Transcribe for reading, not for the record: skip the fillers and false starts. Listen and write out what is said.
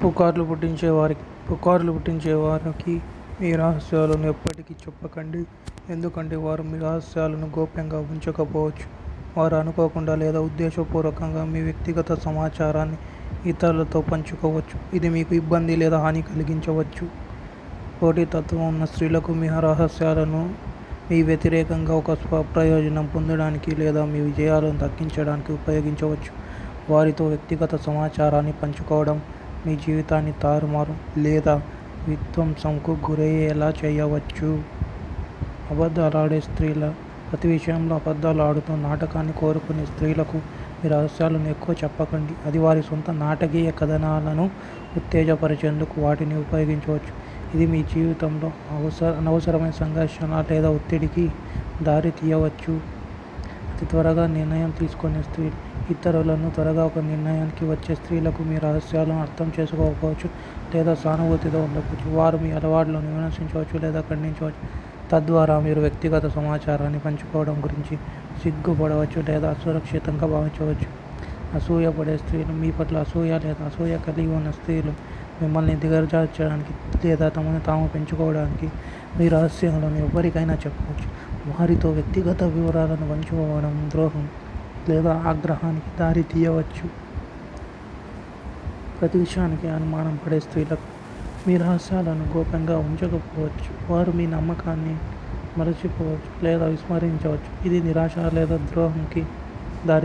పుకార్లు పుట్టించే వారికి మీ రహస్యాలను ఎప్పటికీ చెప్పకండి. ఎందుకంటే వారు మీ రహస్యాలను గోప్యంగా ఉంచకపోవచ్చు. వారు అనుకోకుండా లేదా ఉద్దేశపూర్వకంగా మీ వ్యక్తిగత సమాచారాన్ని ఇతరులతో పంచుకోవచ్చు. ఇది మీకు ఇబ్బంది లేదా హాని కలిగించవచ్చు. పోటీతత్వం ఉన్న స్త్రీలకు మీ రహస్యాలను మీ వ్యతిరేకంగా ఒక స్వప్రయోజనం పొందడానికి లేదా మీ విజయాలను దక్కించడానికి ఉపయోగించవచ్చు. వారితో వ్యక్తిగత సమాచారాన్ని పంచుకోవడం మీ జీవితాన్ని తారుమారు లేదా విధ్వంసంకు గురయ్యేలా చేయవచ్చు. అబద్ధాలాడే స్త్రీల ప్రతి విషయంలో అబద్ధాలు ఆడుతూ నాటకాన్ని కోరుకునే స్త్రీలకు మీ రహస్యాలను ఎక్కువ చెప్పకండి. అది వారి సొంత నాటకీయ కథనాలను ఉత్తేజపరిచేందుకు వాటిని ఉపయోగించవచ్చు. ఇది మీ జీవితంలో అనవసరమైన సంఘర్షణ లేదా ఒత్తిడికి దారి తీయవచ్చు. అతి త్వరగా నిర్ణయం తీసుకునే స్త్రీలు ఇతరులను త్వరగా ఒక నిర్ణయానికి వచ్చే స్త్రీలకు మీ రహస్యాలను అర్థం చేసుకోకపోవచ్చు లేదా సానుభూతితో ఉండకపోవచ్చు. వారు మీ అలవాట్లను విమర్శించవచ్చు లేదా ఖండించవచ్చు. తద్వారా మీరు వ్యక్తిగత సమాచారాన్ని పంచుకోవడం గురించి సిగ్గుపడవచ్చు లేదా అసురక్షితంగా భావించవచ్చు. అసూయపడే స్త్రీలు మీ పట్ల అసూయ లేదా అసూయ కలిగి ఉన్న స్త్రీలు మిమ్మల్ని దిగజార్చడానికి లేదా తమను తాము పెంచుకోవడానికి మీ రహస్యాలను ఎవరికైనా చెప్పవచ్చు. వారితో వ్యక్తిగత వివరాలను పంచుకోవడం ద్రోహం లేదా ఆగ్రహానికి దారి తీయవచ్చు. ప్రతి విషయానికి అనుమానం పడే స్త్రీలకు మీ రహస్యాలను గోప్యంగా ఉంచకపోవచ్చు. వారు మీ నమ్మకాన్ని మరచిపోవచ్చు లేదా విస్మరించవచ్చు. ఇది నిరాశ లేదా ద్రోహంకి దారి